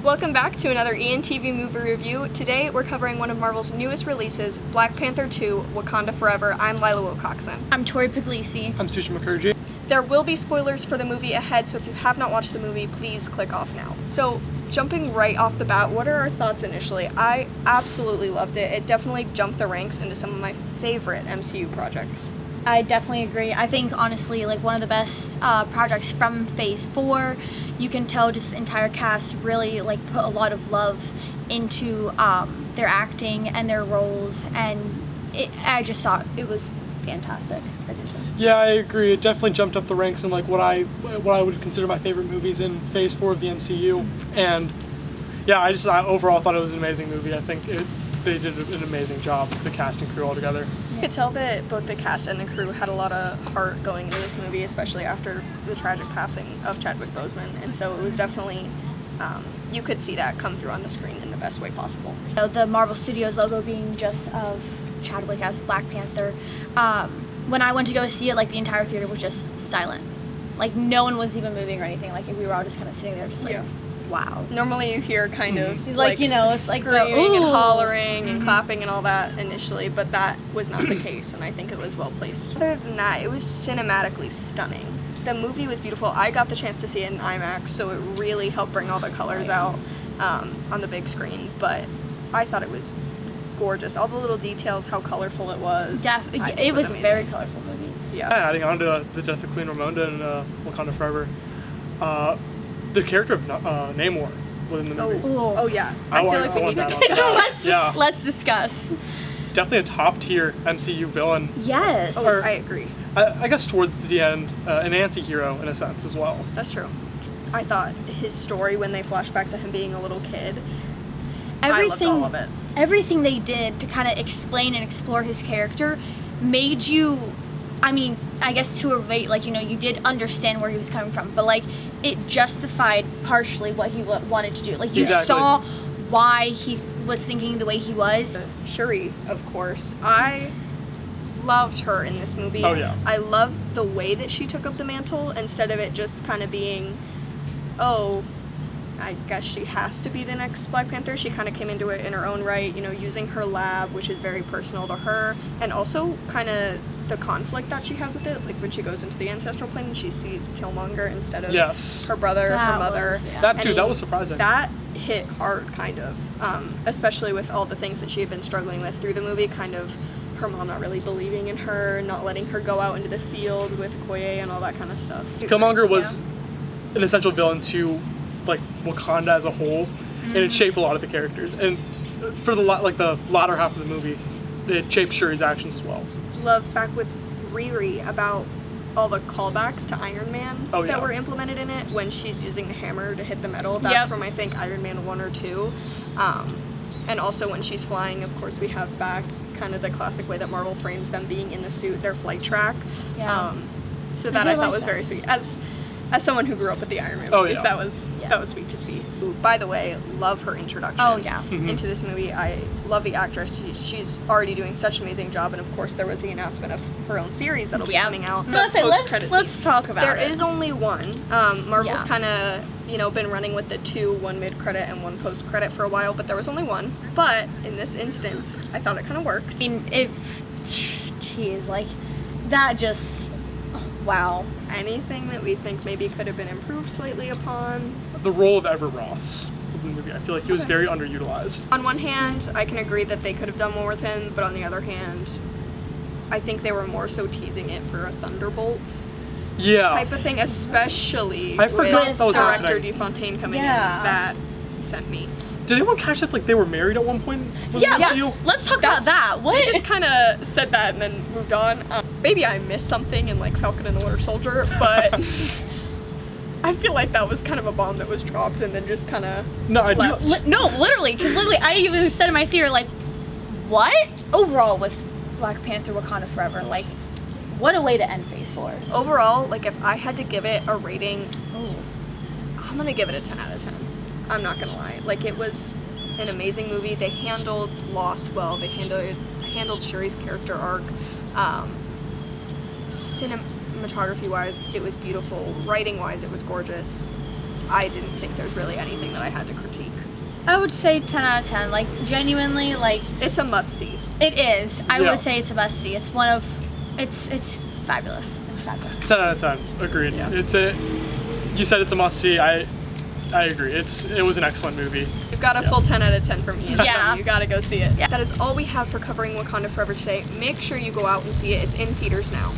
Welcome back to another ENTV movie review. Today we're covering one of Marvel's newest releases, Black Panther 2, Wakanda Forever. I'm Lila Wilcoxon. I'm Tori Puglisi. I'm Susha Mukherjee. There will be spoilers for the movie ahead, so if you have not watched the movie, please click off now. So, jumping right off the bat, what are our thoughts initially? I absolutely loved it. It definitely jumped the ranks into some of my favorite MCU projects. I definitely agree. I think, honestly, like one of the best projects from Phase 4. You can tell just the entire cast really like put a lot of love into their acting and their roles, and I just thought it was fantastic addition. Yeah, I agree. It definitely jumped up the ranks in like what I would consider my favorite movies in Phase 4 of the MCU. And yeah, I overall thought it was an amazing movie. I think they did an amazing job, the cast and crew all together. You could tell that both the cast and the crew had a lot of heart going into this movie, especially after the tragic passing of Chadwick Boseman. And so it was definitely, you could see that come through on the screen in the best way possible. The Marvel Studios logo being just of Chadwick as Black Panther. When I went to go see it, like the entire theater was just silent. Like no one was even moving or anything. Like we were all just kind of sitting there just like, yeah. Wow. Normally you hear kind of like you know, it's like screaming and hollering and clapping and all that initially, but that was not the case, and I think it was well placed. Other than that, it was cinematically stunning. The movie was beautiful. I got the chance to see it in IMAX, so it really helped bring all the colors out on the big screen, but I thought it was gorgeous. All the little details, how colorful it was. It was a very colorful movie. Yeah. Adding on to the death of Queen Ramonda and Wakanda Forever, the character of Namor within the movie. Oh yeah. I feel like we need to discuss. Let's discuss. Definitely a top tier MCU villain. Yes. I agree. I guess towards the end, an anti-hero in a sense as well. That's true. I thought his story when they flashed back to him being a little kid, I loved all of it. Everything they did to kind of explain and explore his character made you, I mean, I guess to a rate, like, you know, you did understand where he was coming from, but, like, it justified partially what he wanted to do. Like, you saw why he was thinking the way he was. Shuri, of course. I loved her in this movie. Oh, yeah. I loved the way that she took up the mantle instead of it just kind of being, I guess she has to be the next Black Panther. She kind of came into it in her own right, you know, using her lab, which is very personal to her, and also kind of the conflict that she has with it, like when she goes into the ancestral plane and she sees Killmonger instead of her brother, her mother. That was surprising. That hit hard, kind of, especially with all the things that she had been struggling with through the movie, kind of her mom not really believing in her, not letting her go out into the field with Okoye and all that kind of stuff. Killmonger was an essential villain to like Wakanda as a whole, and it shaped a lot of the characters. And for the latter half of the movie, it shaped Shuri's actions as well. Love back with Riri about all the callbacks to Iron Man that were implemented in it when she's using the hammer to hit the metal. That's from I think Iron Man 1 or 2. And also when she's flying, of course, we have back kind of the classic way that Marvel frames them being in the suit, their flight track. So that I thought was very sweet. As someone who grew up with the Iron Man movies, that was sweet to see. Ooh, by the way, love her introduction into this movie. I love the actress. She's already doing such an amazing job, and of course there was the announcement of her own series that'll be coming out. Let's talk about it. There is only one. Marvel's kind of, you know, been running with the two, one mid-credit and one post-credit for a while, but there was only one. But in this instance, I thought it kind of worked. I mean, geez, like, that just, wow. Anything that we think maybe could have been improved slightly upon? The role of Everett Ross in the movie, I feel like he was very underutilized. On one hand, I can agree that they could have done more with him, but on the other hand, I think they were more so teasing it for a Thunderbolts type of thing, especially with director DeFontaine coming in. That sent me. Did anyone catch it? Like they were married at one point? Let's talk about that. What? We just kind of said that and then moved on. Maybe I missed something in like Falcon and the Winter Soldier, but I feel like that was kind of a bomb that was dropped and then just kind of left. No, literally, because I even said in my theater, like, what? Overall, with Black Panther, Wakanda Forever, like, what a way to end Phase 4. Overall, like, if I had to give it a rating, I'm gonna give it a 10 out of 10. I'm not gonna lie. Like, it was an amazing movie. They handled loss well. They handled Shuri's character arc. Cinematography-wise, it was beautiful. Writing-wise, it was gorgeous. I didn't think there's really anything that I had to critique. I would say 10 out of 10. Like, genuinely, like... It's a must-see. It is. I would say it's a must-see. It's one of... It's fabulous. It's fabulous. 10 out of 10. Agreed. Yeah. You said it's a must-see. I agree. It was an excellent movie. You've got a full 10 out of 10 from ENTV. Yeah. You gotta go see it. Yeah. That is all we have for covering Wakanda Forever today. Make sure you go out and see it. It's in theaters now.